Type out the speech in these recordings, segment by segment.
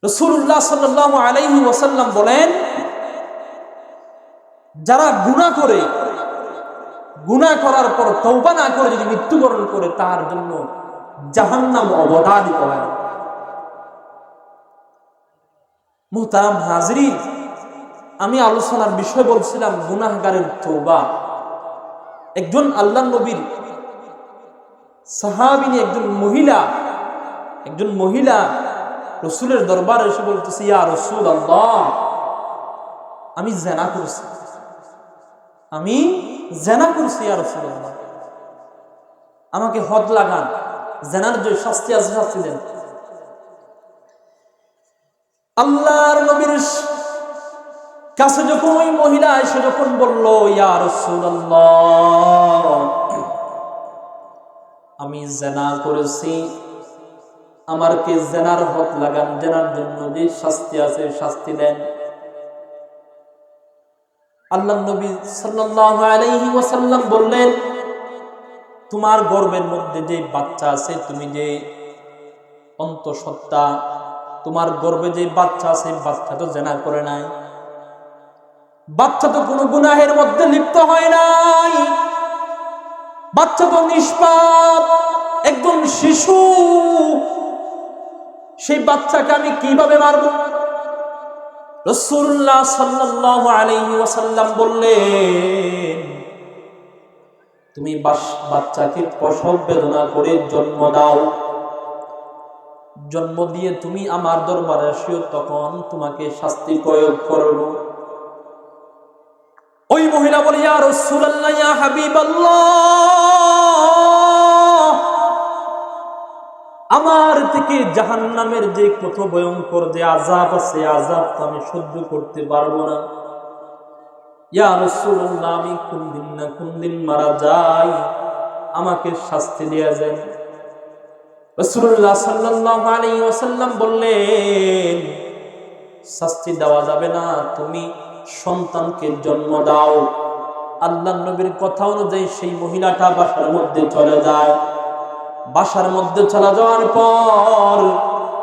রাসূলুল্লাহ সাল্লাল্লাহু আলাইহি ওয়াসাল্লাম বলেন, যারা গুনাহ করার পর তওবা না করে যদি মৃত্যুবরণ করে, তার জন্য জাহান্নাম অবধারিত হয়। মুহতারাম হাজরিন, আমি আলোচনার বিষয় বলছিলাম গুনাহগারের তওবা। একজন আল্লাহর নবীর সাহাবিনী একজন মহিলা রাসূলের দরবারে এসে বলতেছে, ইয়া রাসূলুল্লাহ, আমি জিনা করছি ইয়া রাসূলুল্লাহ, আমাকে হদ লাগান, জিনার যে শাস্তি আছে শাস্তি দেন। আল্লাহর নবীর কাছে যখন ওই মহিলা এসে যখন বলল, ইয়া রাসূলুল্লাহ, আমি জিনা করেছি, আমাকে জিনার হদ লাগান, জিনার জন্য যে শাস্তি আছে শাস্তি দেন। আল্লাহর নবী সাল্লাল্লাহু আলাইহি ওয়াসাল্লাম বললেন, তোমার গর্ভের মধ্যে যে বাচ্চা আছে, তুমি যে অন্তঃসত্ত্বা, তোমার গর্ভে যে বাচ্চা আছে, বাচ্চা তো জিনা করে নাই, বাচ্চা তো কোনো গুনাহের মধ্যে লিপ্ত হয় নাই, বাচ্চা তো নিষ্পাপ, একজন শিশু, সেই বাচ্চাকে আমি কিভাবে মারব? রাসূলুল্লাহ সাল্লাল্লাহু আলাইহি ওয়াসাল্লাম বললেন, তুমি বাচ্চাকে প্রসব বেদনা করে জন্ম দাও, জন্ম দিয়ে তুমি আমার দরবারে আসিও, তখন তোমাকে শাস্তি প্রয়োগ করব। ওই মহিলা বলে, ইয়া রাসূলুল্লাহ, ইয়া হাবিবাল্লাহ, আমার থেকে জাহান্নামের যে কত ভয়ঙ্কর যে আযাব আছে, আযাব তো আমি সহ্য করতে পারবো না। ইয়া রাসূলুল্লাহ, আমি কোন দিন মারা যাই, আমাকে শাস্তি দেয়া যায়। রাসূলুল্লাহ সাল্লাল্লাহু আলাইহি ওয়াসাল্লাম বললেন, শাস্তি দেওয়া যাবে না, তুমি সন্তানকে জন্ম দাও। আল্লাহর নবীর কথা অনুযায়ী সেই মহিলাটা বাসার মধ্যে চলে যায়। বাসার মধ্যে চলে যাওয়ার পর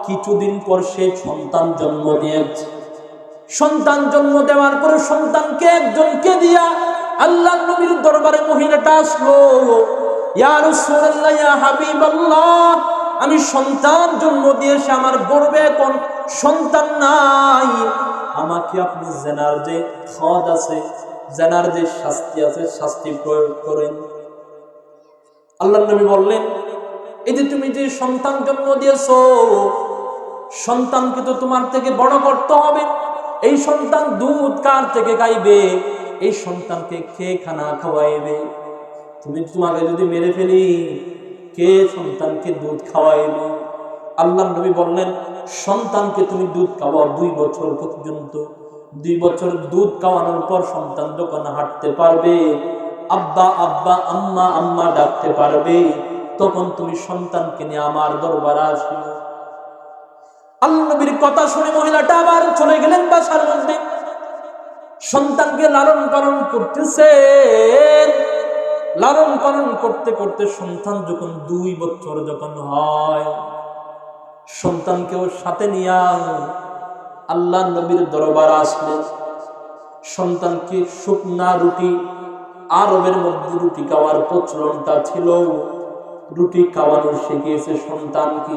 কিছুদিন পর সে সন্তান জন্ম দিয়েছে। সন্তান জন্ম দেওয়ার পর সন্তানকে একজনকে দিয়া আল্লাহর নবীর দরবারে মহিলাটা আসলো, ইয়া রাসূলুল্লাহ, ইয়া হাবিবাল্লাহ, আমি সন্তান জন্ম দিয়েছি, আমার গর্ভে এখন সন্তান নাই, আমাকে আপনি জিনার যে হদ আছে, জিনার যে শাস্তি আছে, শাস্তি প্রয়োগ করেন। আল্লাহর নবী বললেন, এই যে তুমি যে সন্তান জন্ম দিয়েছো, সন্তানকে তো তোমার থেকে বড় করতে হবে। এই সন্তান দুধ কার থেকে খাইবে? এই সন্তানকে কে খানা খাওয়াইবে? তোমাকে যদি মেরে ফেলি, কে সন্তানকে দুধ খাওয়াইবে? আল্লাহর নবী বললেন, সন্তানকে তুমি দুধ খাওয়াও 2 বছর পর্যন্ত। 2 বছর দুধ খাওয়ানোর পর সন্তান যখন হাঁটতে পারবে, আব্বা আব্বা, আম্মা আম্মা ডাকতে পারবে, তখন তুমি সন্তানকে নিয়ে আমার দরবারে আসবে। আল্লাহর নবীর কথা শুনে মহিলাটা আবার চলে গেলেন বাসার মধ্যে। সন্তানকে লালন পালন করতেছেন। লালন পালন করতে করতে সন্তান যখন 2 বছর যখন হয়, সন্তানকেও সাথে নিয়ে আল্লাহর নবীর দরবারে আসলেন। সন্তানকে শুকনা রুটি, আরবের মধ্যে রুটি খাওয়ার প্রচলনটা ছিল, রুটি খাওয়ানো শিখিয়েছে সন্তানকে,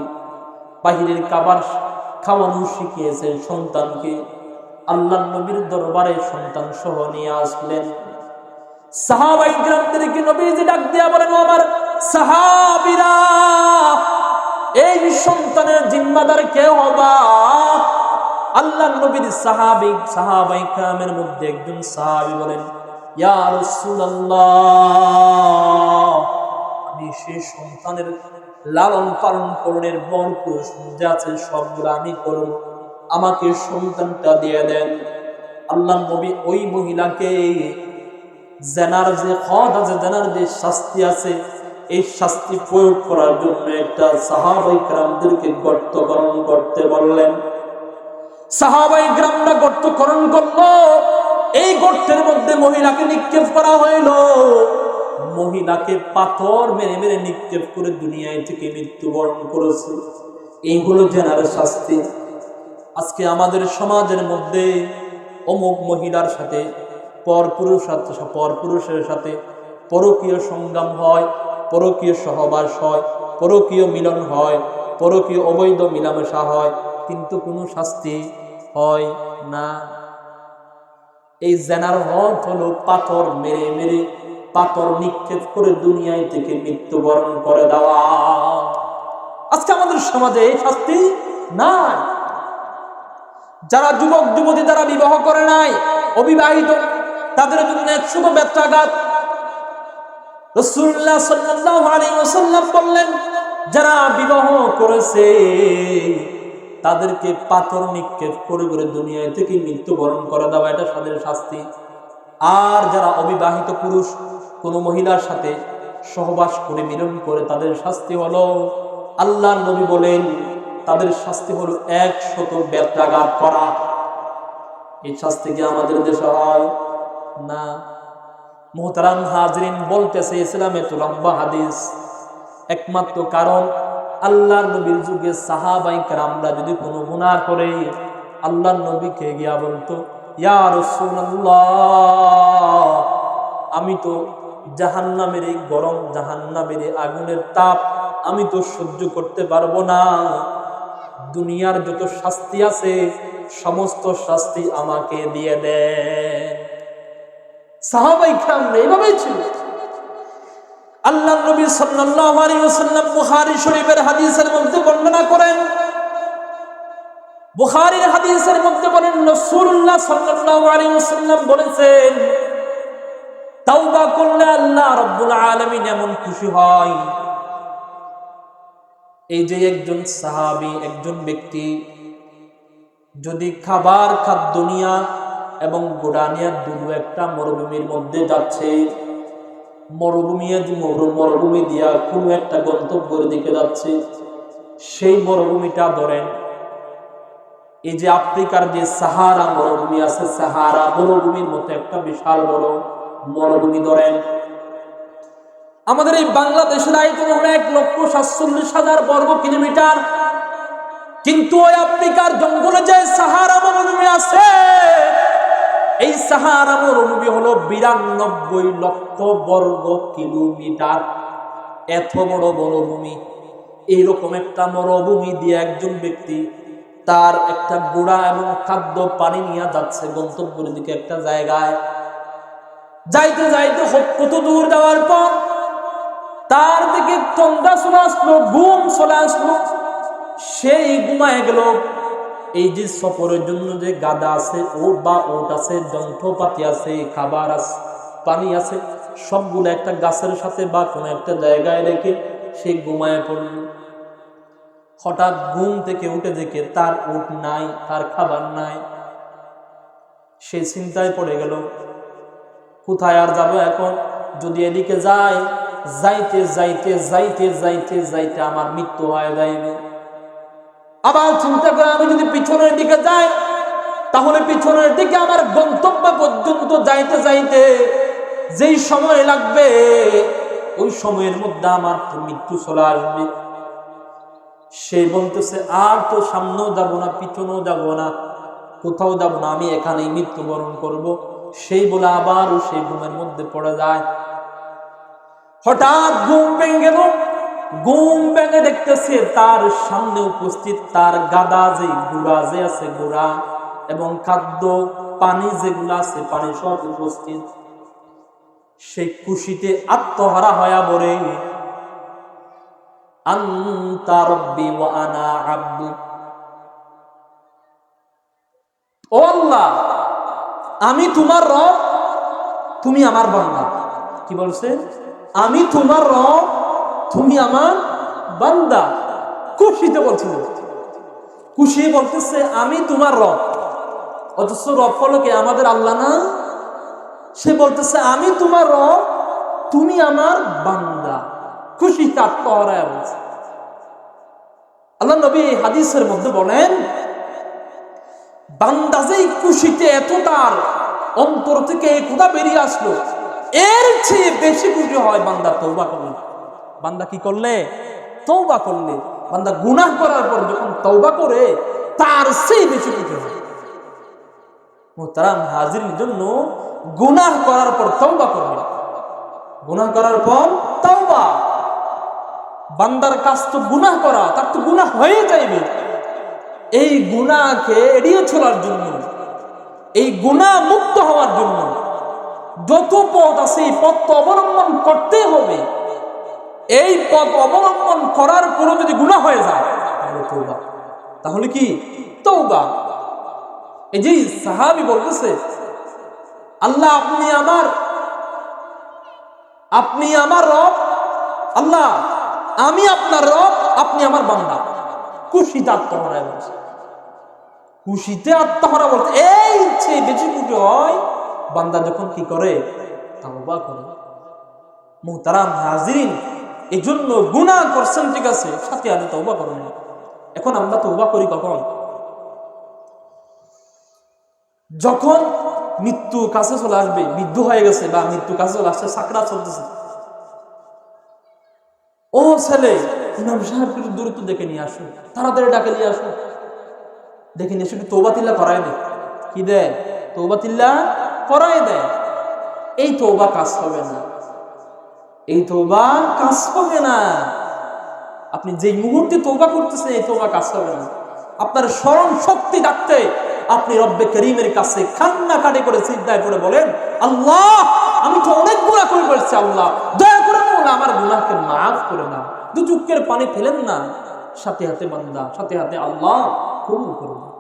বাহিরের খাবার খাওয়ানো শিখিয়েছে সন্তানকে। আল্লাহর নবীর দরবারে সন্তান সহ নিয়ে আসলেন। সাহাবায়ে কিরামদেরকে নবীজি ডাক দিয়া বলেন, আমার সাহাবীরা, এই সন্তানের জিম্মাদার কে হবা? আল্লাহর নবীর সাহাবায়ে কিরামের মধ্যে একজন সাহাবী বলেন, ইয়া রাসূলুল্লাহ, আমি সেই সন্তানের লালন পালন করণের ভরপুর যা আছে সবগুলো আমি করব, আমাকে সন্তানটা দিয়ে দেন। আল্লাহর নবী ওই মহিলাকে জিনার যে হদ আছে, জিনার যে শাস্তি আছে, এই শাস্তি প্রয়োগ করার জন্য একটা সাহাবায়ে কিরামদেরকে গর্ত খনন করতে বললেন। সাহাবায়ে কিরামরা গর্ত খনন করলো। এই গর্তের মধ্যে মহিলাকে নিক্ষেপ করা হইল। মহিলাকে পাথর মেরে মেরে নিক্ষেপ করে দুনিয়ায় থেকে মৃত্যুবরণ করেছে। এই হলো জিনার শাস্তি। আজকে আমাদের সমাজের মধ্যে অমুক মহিলার সাথে পরপুরুষের সাথে পরকীয় সংগ্রাম হয়, পরকীয় সহবাস হয়, পরকীয় মিলন হয়, পরকীয় অবৈধ মিলামেশা হয়, কিন্তু কোনো শাস্তি হয় না। এই জেনার হক হলো পাথর মেরে মেরে, পাথর নিক্ষেপ করে দুনিয়ায় থেকে মৃত্যুবরণ করে দেওয়া। আজকে আমাদের সমাজে এই শাস্তি নাই। যারা যুবক যুবতী যারা বিবাহ করে নাই, অবিবাহিত, তাদের জন্য শুধু ব্যত্যাঘাত। রাসূলুল্লাহ সাল্লাল্লাহু আলাইহি ওয়াসাল্লাম বললেন, যারা বিবাহ করেছে তাদেরকে পাথর নিক্ষেপ করে করে দুনিয়া থেকে মৃত্যুবরণ করে দেওয়া, এটা তাদের শাস্তি। আর যারা অবিবাহিত পুরুষ কোন মহিলার সাথে সহবাস করে মিলন করে, তাদের শাস্তি হলো, আল্লাহর নবী বলেন, তাদের শাস্তি হলো 100 ব্যত্যাঘাত করা। এই শাস্তি কি আমাদের দেশে হয় না? মুহতারাম হাজরিন, বলতেছে ইসলামে তো লম্বা হাদিস। একমাত্র কারণ আল্লাহর নবীর যুগে সাহাবায়ে কেরামরা যদি কোনো গুনাহ করে আল্লাহর নবীকে গিয়া বলতো, ইয়া রাসূলুল্লাহ, আমি তো জাহান্নামের এই গরম, জাহান্নামের এই আগুনের তাপ আমি তো সহ্য করতে পারবো না, দুনিয়ার যত শাস্তি আছে সমস্ত শাস্তি আমাকে দিয়ে দেন। সাহাবায়ে কেরামরা এভাবেই ছিল। আল্লাহর নবী সাল্লাল্লাহু আলাইহি ওয়াসাল্লাম বুখারী শরীফের হাদিসের মধ্যে বর্ণনা করেন, বুখারীর হাদিসের মধ্যে বলেন, রাসূলুল্লাহ সাল্লাল্লাহু আলাইহি ওয়াসাল্লাম বলেছেন, তাওবা করলে আল্লাহ রাব্বুল আলামিন এমন খুশি হয়। এই যে একজন সাহাবী, একজন ব্যক্তি যদি খাদ্য নিয়া এবং গোড়া নিয়া দুটো একটা মরুভূমির মধ্যে যাচ্ছে, মরুভূমি দিয়া কোনো একটা গন্তব্যের দিকে যাচ্ছে, সেই মরুভূমিটা ধরেন, এই যে আফ্রিকার যে সাহারা মরুভূমি আছে, সাহারা মরুভূমির মতো একটা বিশাল বড় মরুভূমি ধরেন। আমাদের এই বাংলাদেশের আয়তন হলো 1,47,000 বর্গ কিলোমিটার, কিন্তু ওই আফ্রিকার জঙ্গলে যে সাহারা মরুভূমি আছে, এই সাহারা মরুভূমি হলো 92 লক্ষ বর্গ কিলোমিটার। এত বড় মরুভূমি, এইরকম একটা মরুভূমি দিয়ে একজন ব্যক্তি তার একটা গোড়া এবং খাদ্য পানি নিয়ে যাচ্ছে গন্তব্যের দিকে একটা জায়গায়। যাইতে যাইতে কত দূর যাওয়ার পর তার দিকে তন্দা চলে আসলো, ঘুম চলে আসলো, সেই ঘুমায় গেল। এই যে সফরের জন্য যে গাদা আছে, ওট আছে, যন্ত্রপাতি আছে, খাবার আছে, পানি আছে, সবগুলো একটা গাছের সাথে বা কোনো একটা জায়গায় রেখে সে ঘুমায় পড়ল। হঠাৎ ঘুম থেকে উঠে দেখে তার উট নাই, তার খাবার নাই। সে চিন্তায় পড়ে গেল, কোথায় আর যাবো এখন? যদি এদিকে যাই, যাইতে যাইতে যাইতে যাইতে যাইতে আমার মৃত্যু হয়ে যাইবে। আবার চিন্তা করে, আমি যদি পিছনের দিকে যাই তাহলে পিছনের দিকে আমার গন্তব্য পর্যন্ত যাইতে যাইতে যেই সময় লাগবে, ওই সময়ের মধ্যে আমার তো মৃত্যু চলে আসবে। সে বলতেছে, আর তো সামনেও যাব না, পিছনেও যাব না, কোথাও যাব না, আমি এখানেই মৃত্যুবরণ করব। সেই বলে আবার সেই ঘুমের মধ্যে পড়ে যায়। হঠাৎ ঘুম ভেঙে গেল। ঘুম ভেঙে দেখতেছে তার সামনে উপস্থিত তার গাদা, যে গুড়া যে আছে, গুড়া এবং খাদ্য পানি যেগুলো আছে, পানি সব উপস্থিত। সেই খুশিতে আত্মহারা হয়ে পড়ে, আনতা রাব্বি ওয়া আনা আবদুক, ও আল্লাহ, আমি তোমার রব, তুমি আমার বান্দা। কি বলছে? আমি তোমার রব, তুমি আমার বান্দা। খুশিতে বলছিল, খুশি বলতেছে আমি তোমার রব, অথচ রব হলো কে? আমাদের আল্লাহ না? সে বলতেছে আমি তোমার রব, তুমি আমার বান্দা। খুশিতে আত্মহারা বলছে। আল্লাহ নবী হাদিসের মধ্যে বলেন, বান্দা যেই খুশিতে এত তার অন্তর থেকে এই কথা বেরিয়ে আসলো, এর চেয়ে বেশি খুশি হয় বান্দা তওবা করলে। বান্দা কি করলে? তওবা করলে। বান্দা গুনাহ করার পর যখন তওবা করে, তার সেই বেশি ক্ষতি হয়। মুহতারাম হাজিরিন, জন্য গুনাহ করার পর তওবা করবেন। গুনাহ করার পর তওবা। বান্দার কাজ তো গুনাহ করা, তার তো গুনাহ হয়ে যাইবে। এই গুনাহকে এড়িয়ে চলার জন্য, এই গুনাহ মুক্ত হওয়ার জন্য যত পথ আছে এই পথ তো অবলম্বন করতে হবে। এই পথ অবলম্বন করার পরও যদি গুনাহ হয়ে যায় তাহলে তওবা। তাহলে কি তওবা? এই যে সাহাবী বলতেছে, আল্লাহ আপনি আমার রব, আল্লাহ আমি আপনার রব, আপনি আমার বান্দা। খুশিতে আত্মহারা বলছে, খুশিতে আত্মহারা বলছে। এই ইচ্ছে বেশি খুশি হয় বান্দা যখন কি করে, তওবা করে। মুহতারাম হাজিরিন, এই জন্য গুনাহ করছেন ঠিক আছে, সাথে সাথে তওবা করেন। এখন আমরা তওবা করি কখন? যখন মৃত্যু কাছে চলে আসবে, বৃদ্ধ হয়ে গেছে বা মৃত্যু কাছে চলে আসছে, সাকরাত চলতেছে। ও ছেলে, ইমাম সাহেবকে দূরত্ব দেখে নিয়ে আসো, তাড়াতাড়ি ডাকে নিয়ে আসো, দেখে নিয়ে এসে একটু তওবাতিল্লাহ করায় দেয়। কি দেয়? তওবাতিল্লাহ করায় দেয়। এই তওবা কাজ হবে না, এই তওবা কাজ হবে না। আপনি যেই মুহূর্তে তওবা করতেছেন এই তওবা কাজ হবে না। আপনার স্মরণ শক্তি রাখতে আপনি রব্বে করিমের কাছে কান্নাকাটি করে সিজদায় পড়ে বলেন, আল্লাহ আমি তো অনেক গুনাহ করে ফেলেছি, আল্লাহ দয়া করে আমার গুনাহকে মাফ করে দাও। দু চোখের পানি ফেলেন না, সাথে সাথে বান্দা, সাথে সাথে আল্লাহ কবুল করে দেন।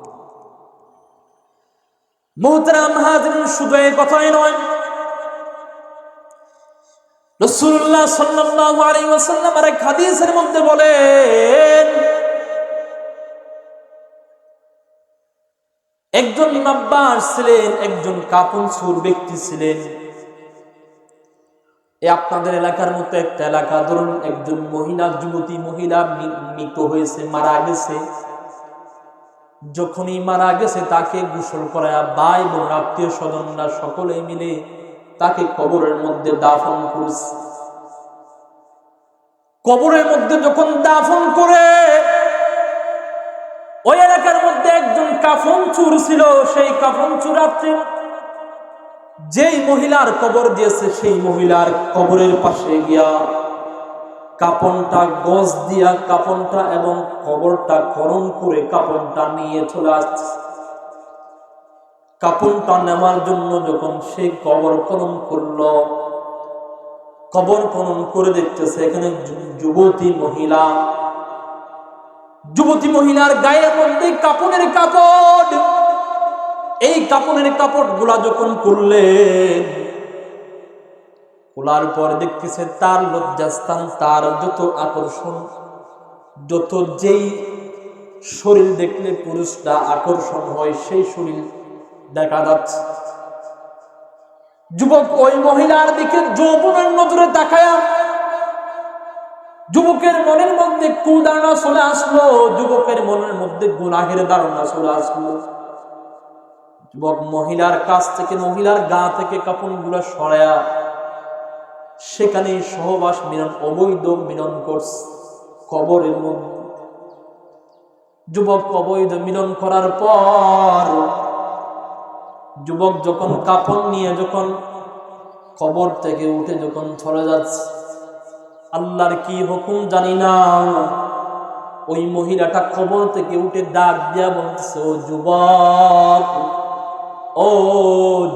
মুহতারাম হাজিরিন, শুধু এই কথাই নয়, রাসূলুল্লাহ সাল্লাল্লাহু আলাইহি ওয়াসাল্লাম আর এক হাদিসের মধ্যে বলেন, একজন ইমাম ছিলেন, একজন কাপুন সুর ব্যক্তি ছিলেন। আপনাদের এলাকার মতো একটা এলাকা, ধরুন একজন যুবতী মহিলা মৃত হয়েছে, মারা গেছে। যখনই মারা গেছে তাকে গোসল করায়া ভাই বোন আত্মীয় স্বজনরা সকলে মিলে তাকে কবরের মধ্যে দাফন করেছে। কবরের মধ্যে যখন দাফন করে, ওই এলাকার মধ্যে একজন কাফন চোর ছিল। সেই কাফন চোর রাত্রে যেই মহিলার কবর দিয়েছে সেই মহিলার কবরের পাশে গিয়া কাপনটা গজ দিয়া কাপনটা এবং কবরটা খনন করে কাপনটা নিয়ে চলে আসছে। কাপনটা নেওয়ার জন্য যখন সে কবর খনন করলো, কবর খনন করে দেখতেছে এখানে যুবতী মহিলার গায়ের মধ্যে কাপনের কাপড়। এই কাপনের কাপড় গুলা যখন করলেন, খোলার পর দেখতেছে তার লজ্জাস্থান, তার যত আকর্ষণ, যত যেই শরীর দেখলে পুরুষটা আকর্ষণ হয় সেই শরীর দেখা যাচ্ছে। যুবক ওই মহিলার দিকে যৌবনের নজরে তাকায়া যুবকের মনের মধ্যে কুধারণা চলে আসলো, যুবকের মনের মধ্যে গুনাহের ধারণা চলে আসলো। যুবক মহিলার কাছ থেকে, মহিলার গা থেকে কাপড়গুলো সরায়া সেখানে সহবাস মিলন, অবৈধ মিলন করছে কবরের মধ্যে। যুবক অবৈধ মিলন করার পর যুবক যখন কাপড় নিয়ে যখন কবর থেকে উঠে যখন চলে যাচ্ছে, আল্লাহর কি হুকুম জানি না, ওই মহিলাটা কবর থেকে উঠে ডাক দিয়া বলতেছে, ও যুবক, ও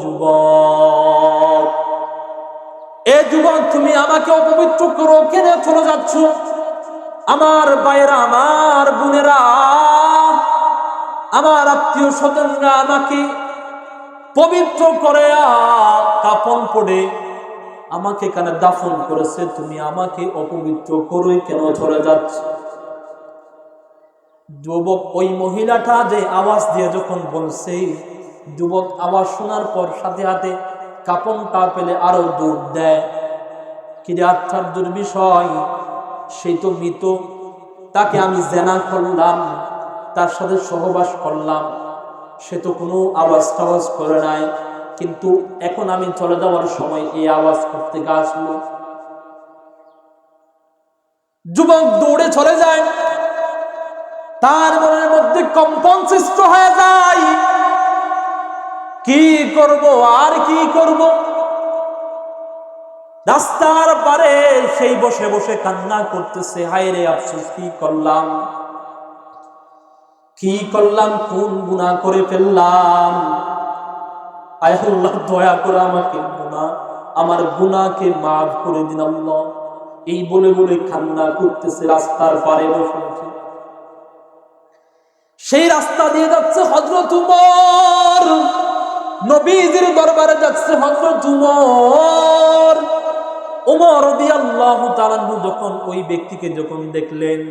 যুবক, এ যুবক তুমি আমাকে অপবিত্র করো কেন চলে যাচ্ছ? আমার ভাইয়েরা, আমার বোনেরা, আমার আত্মীয় স্বজনরা আমাকে পবিত্র করে কাফন পড়ে আমাকে এখানে দাফন করেছে, তুমি আমাকে অপবিত্র করে কেন চলে যাচ্ছ? যুবক ওই মহিলাটা যে আওয়াজ দিয়ে যখন বলছে, যুবক আওয়াজ শোনার পর সাথে সাথে কাপনটা পেলে আরো দৌড় দেয়। কি আশ্চর্যের বিষয়, সেই তো মৃত, তাকে আমি জেনা করলাম, তার সাথে সহবাস করলাম, সে তো কোনো আওয়াজ টাওয়াজ করে নাই, কিন্তু এখন আমি চলে যাওয়ার সময় এই আওয়াজ করতে আসলো। যুবক দৌড়ে চলে যায়। তার মনের মধ্যে কম্পন সৃষ্টি হয়ে যায়, কি করব আর কি করব। রাস্তার পারে সেই বসে বসে কান্না করতেছে, হায় রে আফসোস, কি করলাম, কি করলাম, কোন গুনাহ করে ফেললাম, আয় আল্লাহ দয়া করে আমাকে আমার গুনাহকে মাফ করে দিন আল্লাহ। এই বলে বলে কান্না করতেছে রাস্তার পারে বসে বসে। সেই রাস্তা দিয়ে যাচ্ছে হযরত উমর, নবীজির দরবারে যাচ্ছে হযরত উমর। উমর রাদিয়াল্লাহু তাআলা যখন ওই ব্যক্তিকে যখন দেখলেন,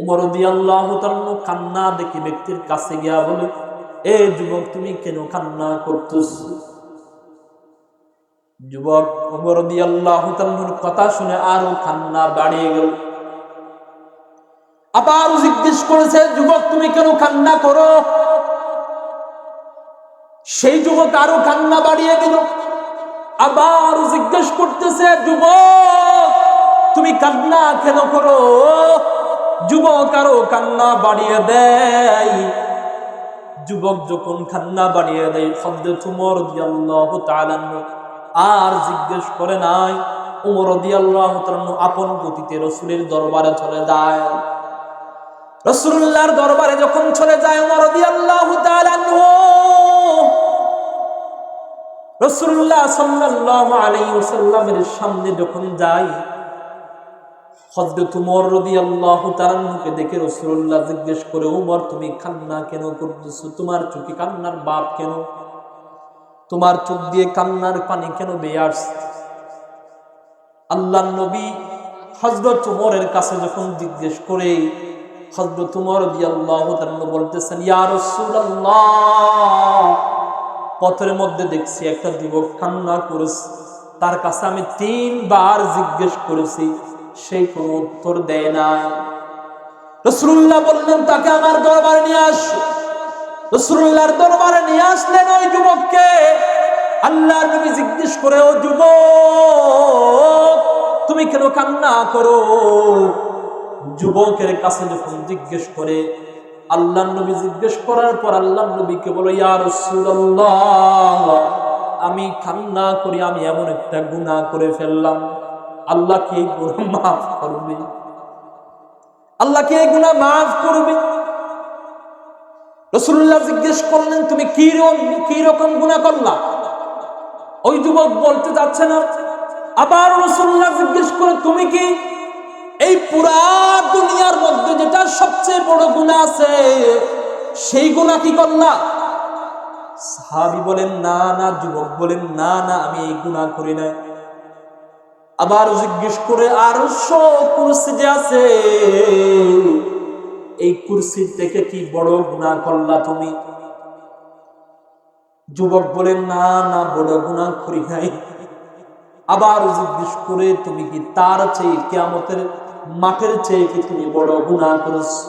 উমর রাদিয়াল্লাহু তাআলা কান্না দেখে ব্যক্তির কাছে গিয়া বলে, এ যুবক, তুমি কেন কান্না করতেছো? যুবক উমর রাদিয়াল্লাহু তাআলার কথা শুনে আরো কান্না বাড়িয়ে গেল। আবার জিজ্ঞেস করেছে, যুবক তুমি কেন কান্না করো? সেই যুবক আরো কান্না বাড়িয়ে দিল। আবার জিজ্ঞেস করতেছে, যুবক তুমি কান্না কেন করো? যুবক আরো কান্না বাড়িয়ে দেয়। যুবক যখন কান্না বাড়িয়ে দেয়, হযরত উমর রাদিয়াল্লাহু তাআলা আর জিজ্ঞেস করে নাই। উমর রাদিয়াল্লাহু তাআলা আপন গতিতে রাসূলের দরবারে চলে যায়। রাসূলুল্লাহর দরবারে যখন চলে যায় উমর রাদিয়াল্লাহু তাআলা রাসূলুল্লাহ সাল্লাল্লাহু আলাইহি ওয়াসাল্লামের সামনে যখন যায়, হযরত উমর রাদিয়াল্লাহু তাআলাকে দেখে রাসূলুল্লাহ জিজ্ঞেস করে, উমর তুমি কান্না কেন করতেছো? তোমার চোখে কান্নার ভাব কেন? তোমার চোখ দিয়ে কান্নার পানি কেন বেয়ে আসছে? আল্লাহর নবী হযরত উমরের কাছে যখন জিজ্ঞেস করে, হযরত উমর রাদিয়াল্লাহু তাআলা বলতেছেন, ইয়া রাসূলুল্লাহ, পথের মধ্যে দেখছি একটা যুবক কান্না করেছে, তার কাছে আমি 3 বার জিজ্ঞেস করেছি, সে কোনো উত্তর দেয় না। রাসূলুল্লাহ বললেন, তাকে আমার দরবারে নিয়ে আসো। রাসূলুল্লাহর দরবারে নিয়ে আসলেন ওই যুবককে। আল্লাহর নবী জিজ্ঞেস করে, ও যুবক তুমি কেন কান্না করো? যুবকের কাছে যখন জিজ্ঞেস করে, আল্লাহর নবী জিজ্ঞেস করার পর আল্লাহর নবীকে বলে, ইয়া রাসূলুল্লাহ, আমি কান্না করি, আমি এমন একটা গুনাহ করে ফেললাম, আল্লাহ কি এই গুনাহ মাফ করবে? আল্লাহ কি এই গুনাহ মাফ করবে? রাসূলুল্লাহ জিজ্ঞেস করলেন, তুমি কি রকম গুনাহ করলা? ওই যুবক বলতে যাচ্ছে না। আবার রাসূলুল্লাহ জিজ্ঞেস করে, তুমি কি এই পুরা দুনিয়ার মধ্যে যেটা সবচেয়ে বড় গুনাহ আছে সেই গুনাহ কি করলা? সাহাবী বলেন, না না। যুবক বলেন, না না, আমি এই গুনাহ করি না। আবার জিজ্ঞেস করে, আরশ কুরসি যে আছে, এই কুরসি থেকে কি বড় গুনাহ করলা তুমি? যুবক বলেন, না না, বড় গুনাহ করি নাই। আবার জিজ্ঞেস করে, তুমি কি তার চেয়ে, কিয়ামতের মাঠের চেয়ে কি তুমি বড় গুনাহ করেছো?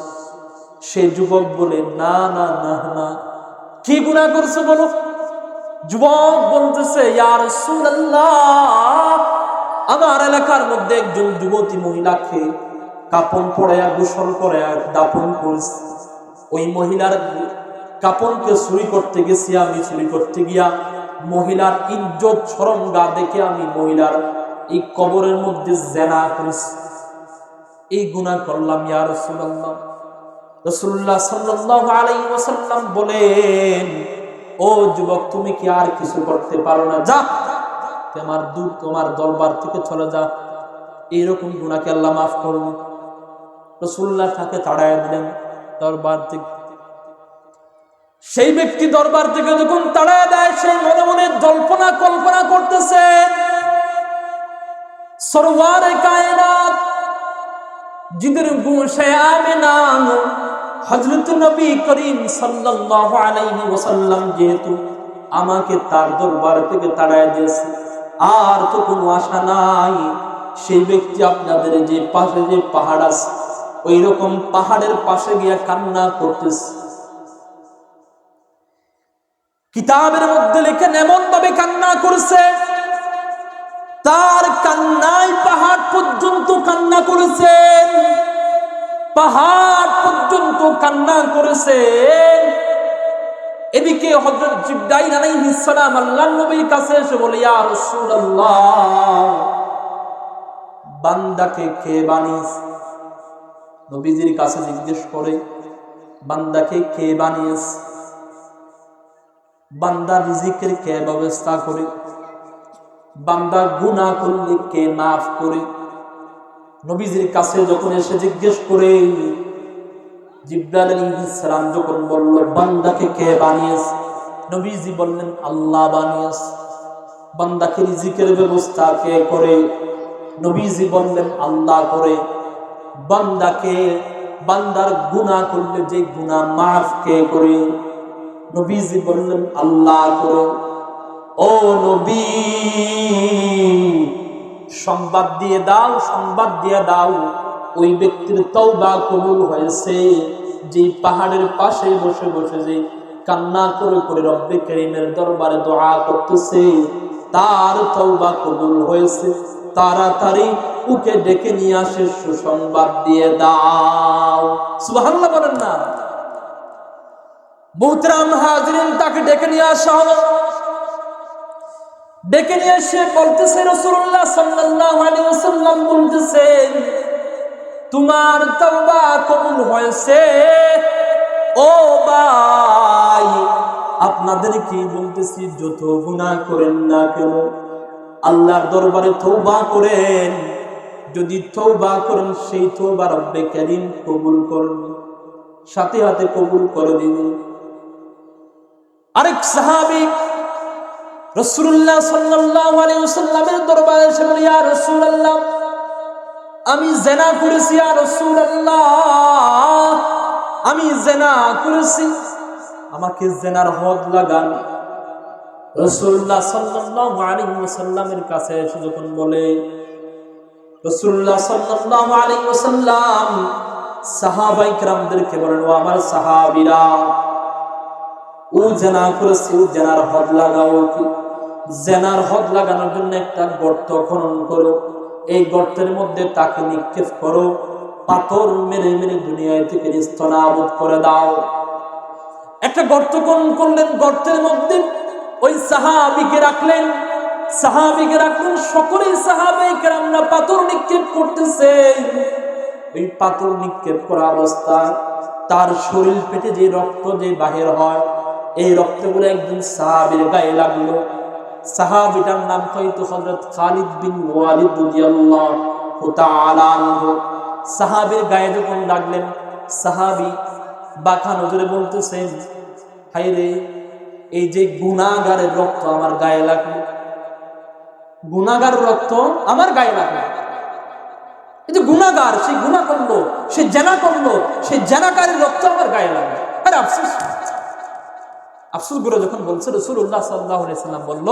সে যুবক বলে, না না না না। কি গুনাহ করছো বলো? যুবক বলতেছে, ইয়া রাসূলুল্লাহ, আমার এলাকার মধ্যে একজন যুবতী মহিলাকে কাপন পরায়া গোসল করায়া দাফন করেছে। ওই মহিলার কাপনকে চুরি করতে গেছি আমি, চুরি করতে গিয়া মহিলার ইজ্জত শরম গা দেখে আমি মহিলার এই কবরের মধ্যে জেনা করেছি, এই গুনাহ করলাম ইয়া রাসূলুল্লাহ। রাসূলুল্লাহ সাল্লাল্লাহু আলাইহি ওয়াসাল্লাম বলেন, ও যুবক তুমি কি আর কিছু করতে পারো না? যা, তোমার দরবার থেকে চলে যা, এইরকম গুনাহকে আল্লাহ মাফ করবে। রাসূলুল্লাহ তাকে তাড়ায় দিলেন দরবার থেকে। সেই ব্যক্তি দরবার থেকে যখন তাড়ায় দেয়, সেই মনে মনে জল্পনা কল্পনা করতেছে, সরওয়ারে কায়নাত जिधर गोशे आमिना हजरत नबी करीम সাল্লাল্লাহু আলাইহি ওয়াসাল্লাম যেহেতু আমাকে তার দরবার থেকে তাড়ায় দিয়েছে, আর তো কোনো আশা নাই। সেই ব্যক্তি আপনাদের যে পাশে যে পাহাড় আছে, ওই রকম পাহাড়ের পাশে গিয়ে কান্না করতেছে। কিতাবের মধ্যে লেখেন এমন ভাবে কান্না করছে, তার কান্নায় পাহাড় পর্যন্ত কান্না করেছেন। পাহাড় পর্যন্ত কান্না করেছেন। এদিকে হযরত জিবরাইল আলাইহিস সালাম আল্লাহর নবীর কাছে এসে বলে, ইয়া রাসূলুল্লাহ, বান্দাকে কে বানিয়েছে? নবীজির কাছে জিজ্ঞেস করে, বান্দাকে কে বানিয়েছে? বান্দার রিজিকের কে ব্যবস্থা করে? বান্দা গুনাহ করলে কে মাফ করে? নবীজির কাছে যখন এসে জিজ্ঞেস করে, জিবরাইল আলাইহিস সালাম যখন বলল বান্দাকে কে বানিয়েছে, নবীজি বললেন আল্লাহ বানিয়েছে। বান্দাকে রিজিকের ব্যবস্থা কে করে? নবীজি বললেন আল্লাহ করে। বান্দার গুনাহ করলে যে গুনাহ মাফ কে করে? নবীজি বললেন আল্লাহ করে। ও নবী, সংবাদ দিয়ে দাও ওই ব্যক্তির তওবা কবুল হয়েছে যে পাহাড়ের পাশে বসে বসে যে কান্না করে করে রব্বে কারীমের দরবারে দোয়া করতেছে, তার তওবা কবুল হয়েছে। তাড়াতাড়ি ওকে ডেকে নিয়ে আসে, সুসংবাদ দিয়ে দাও। সুবহানাল্লাহ বলেন না? মুহতারাম হাজিরিন, তাকে ডেকে নিয়ে আসা হলো। ডেকে নিয়ে এসে বলতেছে, রাসূলুল্লাহ সাল্লাল্লাহু আলাইহি ওয়াসাল্লাম বলতেছেন, তোমার তওবা কবুল হয়েছে। ও ভাই, আপনাদের কি বলতেছি, যত গুনাহ করেন না কেন আল্লাহর দরবারে তওবা করেন। যদি তওবা করেন, সেই তওবা রব্বে কারীম কবুল করবেন, সাথে সাথে কবুল করে দিবেন। আরেক সাহাবী রাসূলুল্লাহ সাল্লাল্লাহু আলাইহি ওয়াসাল্লামের দরবারে এসে বলে, ইয়া রাসূলুল্লাহ, আমি জিনা করেছি। ইয়া রাসূলুল্লাহ, আমি জিনা করেছি, আমাকে জিনার হদ লাগান। রাসূলুল্লাহ সাল্লাল্লাহু আলাইহি ওয়াসাল্লামের কাছে এসে যখন বলে, রাসূলুল্লাহ সাল্লাল্লাহু আলাইহি ওয়াসাল্লাম সাহাবায়ে কেরামদেরকে বলেন, ও আমার সাহাবীরা, ও জিনা করেছে, ও জিনার হদ লাগাও। কি জিনার হদ লাগানোর জন্য একটা গর্ত খনন করো, এই গর্তের মধ্যে তাকে নিক্ষেপ করো, পাথর মেরে মেরে দুনিয়া থেকে নিস্তনাবুদ করে দাও। একটা গর্ত খনন করলেন, গর্তের মধ্যে ওই সাহাবীকে রাখলেন। সকলেই সাহাবায়ে কেরামরা পাথর নিক্ষেপ করতেছে। এই পাথর নিক্ষেপ করা অবস্থায় তার শরীর পেটে যে রক্ত যে বাহির হয়, এই রক্তগুলো একজন সাহাবীর গায়ে লাগলো। সাহাবীটার নাম হয়তো হযরত খালিদ বিন ওয়ালিদ রাদিয়াল্লাহু তাআলা আনহু। সাহাবীর গায়ে যখন লাগলেন, সাহাবী বাঁকা নজরে বলতেছেন, হায়রে, এই যে গুনাহগারের রক্ত আমার গায়ে লাগলো, গুনাহগারের রক্ত আমার গায়ে লাগলো। এই যে গুনাহগার, সে গুনাহ করলো, সে জিনা করলো, সে জিনাকারীর রক্ত আমার গায়ে লাগলো। আরে আফসোস করে যখন বলছে, রাসূলুল্লাহ সাল্লাল্লাহু আলাইহি ওয়াসাল্লাম বলল,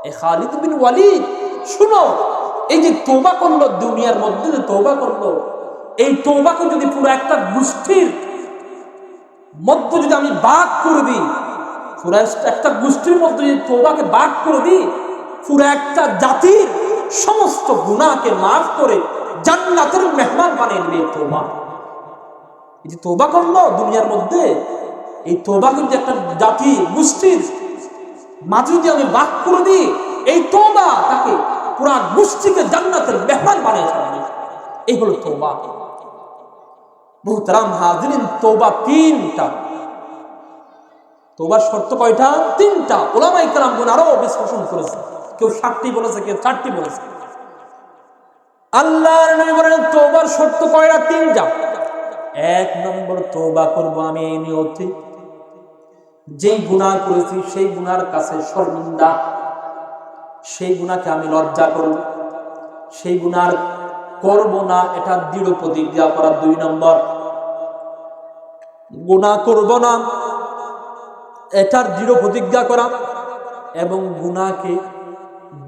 এ খালিদ বিন ওয়ালিদ, শুনো, এই যে তওবা করলো, দুনিয়ার মধ্যে যে তওবা করলো, এই তওবাকে যদি পুরো একটা গোষ্ঠীর মধ্যে যদি আমি ভাগ করে দিই, পুরো একটা গোষ্ঠীর মধ্যে যদি তওবাকে ভাগ করে দিই, পুরো একটা জাতির সমস্ত গুনাহকে মাফ করে জান্নাতের মেহমান বানিয়ে দিবে তওবা। এই যে তওবা করলো দুনিয়ার মধ্যে, এই তওবা কিন্তু একটা জাতি গোষ্ঠীর মাঝে যদি আমি ভাগ করে দিই, এই তওবা তাকে পুরা গোষ্ঠীকে জান্নাতের মেহমান বানিয়ে ছাড়বে। এই হলো তওবা। মুহতারাম হাজিরিন, তওবা তিনটা। তওবার শর্ত কয়টা? তিনটা। উলামায়ে কেরামগণ আরো বিশ্লেষণ করেছে, কেউ 7টি বলেছে, কেউ 4টি বলেছে। আল্লাহর নবী বলেন তওবার শর্ত কয়টা? তিনটা। 1 নম্বর, তওবা করব আমি এই নিয়তে, যেই গুনাহ করেছি সেই গুনার কাছে শর্মিন্দা, সেই গুনাহকে আমি লজ্জা করব, সেই গুনাহ করব না, এটা দৃঢ় প্রতিজ্ঞা করা। 2 নম্বর, গুনাহ করব না, এটার দৃঢ় প্রতিজ্ঞা করা, এবং গুনাহকে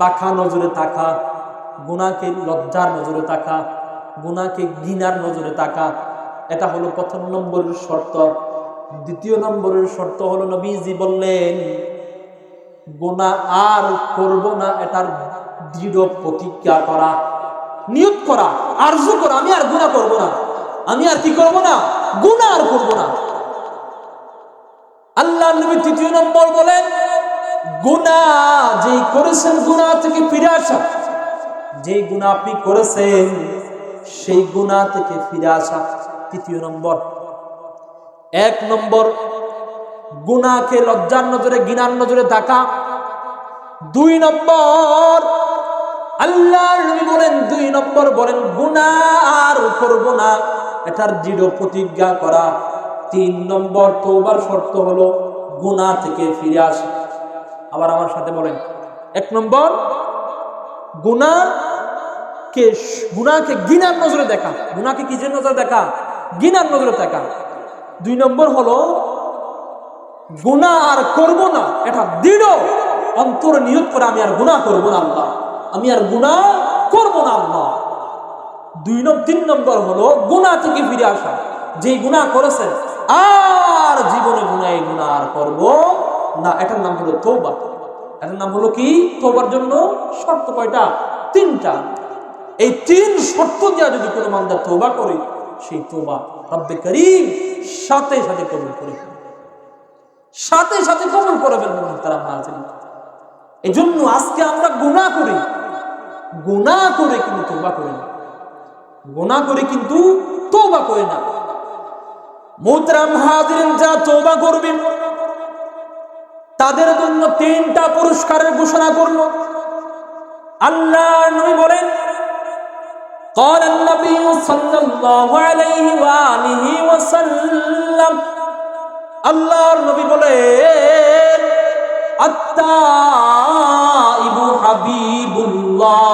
বাঁকা নজরে তাকা, গুনাহকে লজ্জার নজরে তাকা, গুনাহকে ঘৃণার নজরে তাকা। এটা হলো প্রথম নম্বরের শর্ত। 2 নম্বরের শর্ত হলো, নবীজি বললেন গুনাহ আর করব না, এটার দৃঢ় প্রতিজ্ঞা করা, নিয়ত করা, আরজু করা, আমি আর গুনাহ করব না। আমি আর কি করব না, গুনাহ আর করব না। আল্লাহ নবী তৃতীয় নম্বর বলেন, গুনাহ যেই করেছেন গুনাহ থেকে ফিরে আসা। যেই গুনাহ আপনি করেছেন সেই গুনাহ থেকে ফিরে আসা তৃতীয় নম্বর। এক নম্বর, গুনাহকে লজ্জার নজরে ঘৃণার নজরে দেখা। দুই নম্বর, আল্লাহর নবী বলেন, দুই নম্বর বলেন গুনাহ আর করব না, এটার দৃঢ় প্রতিজ্ঞা করা। তিন নম্বর, তওবার শর্ত হলো গুনাহ থেকে ফিরে আসা। আবার আমার সাথে বলেন, এক নম্বর গুনাহকে ঘৃণার নজরে দেখা। গুনাহকে কিসের নজরে দেখা? ঘৃণার নজরে দেখা। দুই নম্বর হলো গুনাহ আর করব না, এটা দৃঢ় অন্তরে নিয়ত করে আমি আর গুনাহ করব না আল্লাহ, আমি আর গুনাহ করব না আল্লাহ। তিন নম্বর হলো গুনাহ থেকে ফিরে আসা। যেই গুনাহ করেছেন আর জীবনে গুনাহ আর করব না, এটার নাম হলো তওবা। এটার নাম হলো কি? তওবার জন্য শর্ত কয়টা? তিনটা। এই তিন শর্ত দিয়ে যদি কোনো বান্দা তওবা করে, সেই তওবা রব্বে করিম সাথে সাথে কবুল করে ফেলবে, সাথে সাথে কবুল করে ফেলবে। মুহতারাম হাজিরিন, এই জন্য আজকে আমরা গুনাহ করি, গুনাহ করে কিন্তু তওবা করি না, গুনাহ করে কিন্তু তওবা করে না। মুহতারাম হাজিরিন, যারা তওবা করবেন তাদের জন্য তিনটা পুরস্কারের ঘোষণা করল। আল্লাহর নবী বলেন, قال النبي صلى الله عليه وآله وسلم, আল্লাহর নবী বলেন, আত্তাইবু হাবিবুল্লাহ,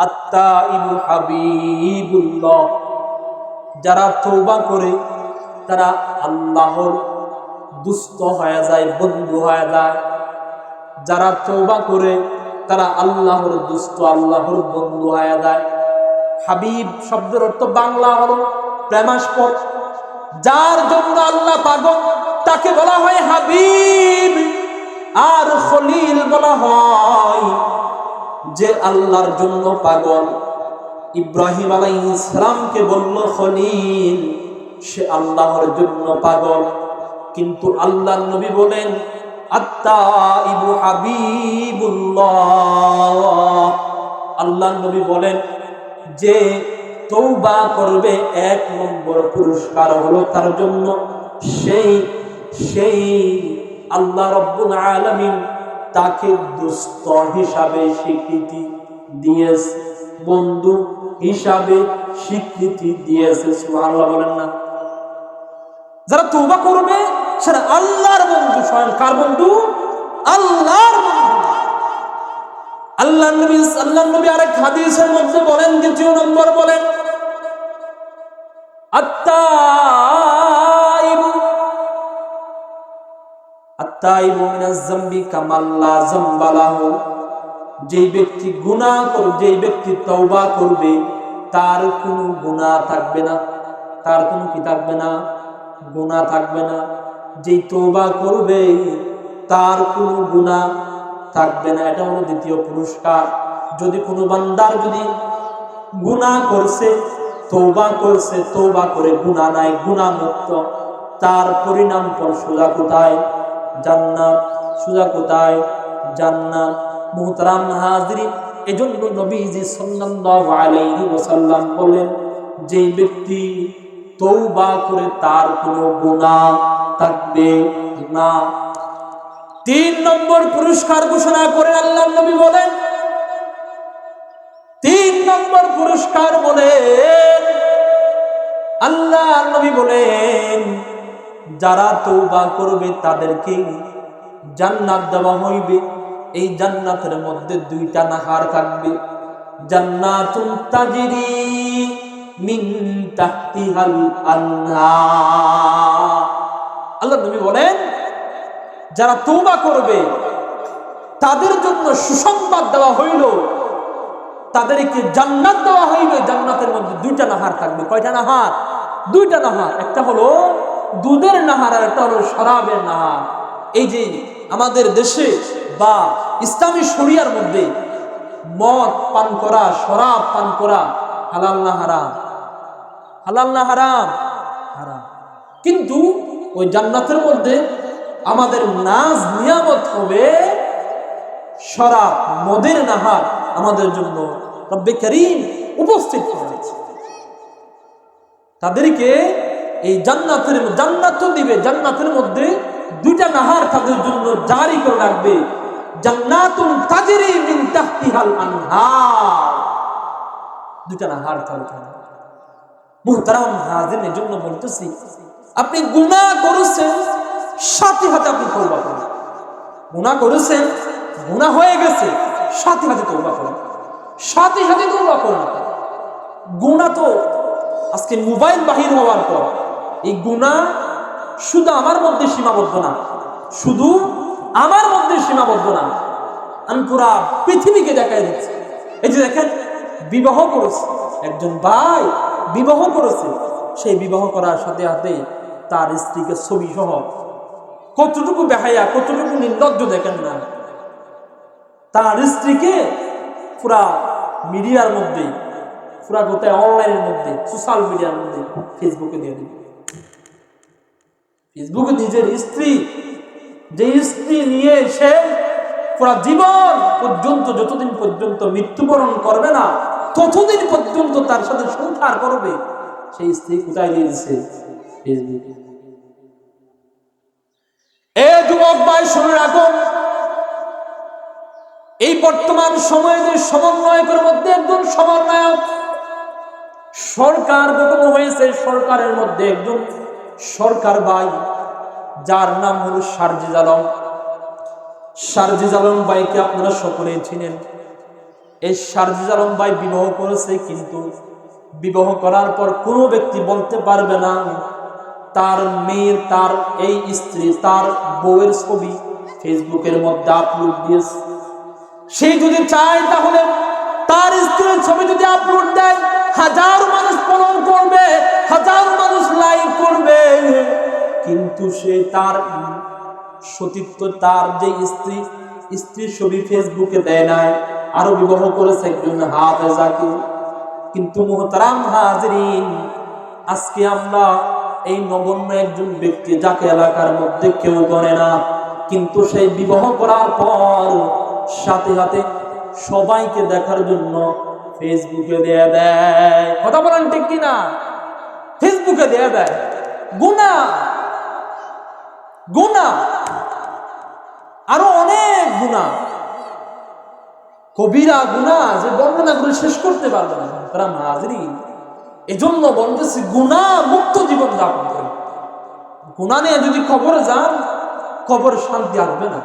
আত্তাইবু হাবিবুল্লাহ। যারা তওবা করে তারা আল্লাহর দুস্ত হয়ে যায়, বন্ধু হয়ে যায়। যারা তওবা করে তারা আল্লাহর দুস্ত, আল্লাহর বন্ধু হয়ে যায়। হাবিব শব্দের অর্থ বাংলা হলো প্রেমাস্পদ। যার জন্য আল্লাহ পাগল তাকে বলা হয় হাবিব। আর খলিল বলা হয় যে আল্লাহর জন্য পাগল। ইব্রাহিম আলাইহিস সালামকে বলল খলিল, সে আল্লাহর জন্য পাগল। কিন্তু আল্লাহর নবী বলেন, আত্তাইবু হাবিবুল্লাহ। আল্লাহর নবী বলেন, যে তওবা করবে এক নম্বর পুরস্কার হলো তার জন্য সেই আল্লাহ রাব্বুল আলামিন তাকে দোস্ত হিসাবে স্বীকৃতি দিয়েছে, বন্ধু হিসাবে স্বীকৃতি দিয়েছে। সুবহানাল্লাহ বলেন না? যারা তওবা করবে সেটা আল্লাহর বন্ধু। স্বয়ং কার বন্ধু? আল্লাহর বন্ধু। আল্লাহর নবী আরেক হাদিসের মধ্যে বলেন, দ্বিতীয় নম্বর বলেন, আত্তাইবু মিনাজ যামবি কামা লা যামবা লাহু। যেই ব্যক্তি গুনাহ করবে, যেই ব্যক্তি তওবা করবে তার কোনো গুনাহ থাকবে না, তার কোনো কি থাকবে না? গুনাহ থাকবে না। যেই তওবা করবে তার কোনো গুনাহ থাকবে না। এটা হলো দ্বিতীয় পুরস্কার। যদি কোনো বান্দার যদি গুনাহ করছে, তওবা করছে, তওবা করে গুনাহ নাই, গুনাহ মুক্ত, তার পরিণাম ফল সোজা কোথায়? জান্নাত। সোজা কোথায়? জান্নাত। মুহতারাম হাজিরিন, এজন্য নবীজি সাল্লাল্লাহু আলাইহি ওয়াসাল্লাম বলেন, যে ব্যক্তি তওবা করে তার কোনো গুনাহ থাকবে না। তিন নম্বর পুরস্কার ঘোষণা করে আল্লাহর নবী বলেন, তিন নম্বর পুরস্কার বলেন, আল্লাহর নবী বলেন, যারা তওবা করবে তাদেরকে জান্নাত দেওয়া হইবে। এই জান্নাতের মধ্যে দুইটা নাহার থাকবে। জান্নাতুন তাজরি মিন তাহতিহাল আনহার। আল্লাহর নবী বলেন, যারা তওবা করবে তাদের জন্য সুসংবাদ দেওয়া হইল, তাদেরকে জান্নাত দেওয়া হইবে। জান্নাতের মধ্যে দুইটা নাহার থাকবে। কয়টা নাহার? দুইটা নাহার। একটা হলো দুধের নাহার আর একটা হলো শরাবের নাহার। এই যে আমাদের দেশে বা ইসলামী শরিয়ার মধ্যে মদ পান করা, শরাব পান করা হালাল না হারাম? হালাল না হারাম? হারাম। কিন্তু ওই জান্নাতের মধ্যে আমাদের নাজ নিয়ামত হবে শরাব, মদের নাহার আমাদের জন্য রব্বে কারীম উপস্থিত করেছে। তাদেরকে এই জান্নাত দিবে, জান্নাতের মধ্যে দুইটা নাহার তাদের জন্য জারি করে রাখবে। জান্নাতুন তাজরি মিন তাহতিহাল আনহার, দুইটা নাহার চলতে। মুহতারাম হাজির, এর জন্য বলতেছি, আপনি গুনাহ করেছেন, সাথে সাথে আপনি তওবা করুন। গুনাহ করেছেন, গুনাহ হয়ে গেছে, সাথে সাথে তওবা করুন, সাথে সাথে তওবা করুন। গুনাহ তো আজকে মোবাইল বাহির হওয়ার পর এই গুনাহ শুধু আমার মধ্যে সীমাবদ্ধ না, শুধু আমার মধ্যে সীমাবদ্ধ না, আমি পুরা পৃথিবীকে দেখাই দিচ্ছি। এই যে দেখেন, বিবাহ করেছে একজন ভাই, বিবাহ করেছে, সেই বিবাহ করার সাথে সাথে তার স্ত্রীকে ছবি সহ, কতটুকু বেহায়া, কতটুকু নির্লজ্জ দেখেন না, তার স্ত্রীকে পুরা মিডিয়ার মধ্যে, পুরা গোটায় অনলাইনের মধ্যে, সোশ্যাল মিডিয়ার মধ্যে, ফেসবুকে দিয়ে দিবে। ফেসবুকে নিজের স্ত্রী, যে স্ত্রী নিয়ে সে পুরা জীবন পর্যন্ত, যতদিন পর্যন্ত মৃত্যুবরণ করবে না ততদিন পর্যন্ত তার সাথে সংসার করবে, সেই স্ত্রী কোথায় দিয়ে দিচ্ছে? ফেসবুকে। এ যুবক ভাই শুনে রাখুন, এই বর্তমান সময়ে যে সমন্বয়কের মধ্যে একজন সমন্বয়ক সরকার গঠন হয়েছে, সরকারের মধ্যে একজন সরকার ভাই, যার নাম হলো শারজিজ আলম। শারজিজ আলম ভাইকে আপনারা সকলেই চিনেন। এই শারজিজ আলম ভাই বিবাহ করেছে, কিন্তু বিবাহ করার পর কোনো ব্যক্তি বলতে পারবে না তার মেয়ের, তার এই স্ত্রী, তার বউয়ের ছবি ফেসবুকের মধ্যে আপলোড দিয়েছে। সে যদি চায় তাহলে তার স্ত্রীর ছবি যদি আপলোড দেয়, হাজার মানুষ ফলো করবে, হাজার মানুষ লাইক করবে, কিন্তু সে তার সতীত্ব, তার যে স্ত্রীর ছবি ফেসবুকে দেয় নাই, আরো বিবাহ করেছে একজন হাফেজাকে। কিন্তু মুহতারাম হাজরিন, আজকে আমরা এই নগণ্য একজন ব্যক্তি, যাকে এলাকার মধ্যে কেউ গণে না, কিন্তু সেই বিবাহ করার পর সাথে সাথে সবাইকে দেখার জন্য ফেসবুকে দিয়ে দেয়। কথা বলেন ঠিক কিনা? ফেসবুকে দিয়ে দেয়। গুনাহ, গুনাহ, আরো অনেক গুনাহ, কবিরা গুনাহ যে বর্ণনা করে শেষ করতে পারবে না। তারা হাজরিন, এজন্য বলতেছি গুনাহ মুক্ত জীবন যাপন করে। গুনাহ নিয়ে যদি কবরে যান, কবরে শান্তি আসবে না।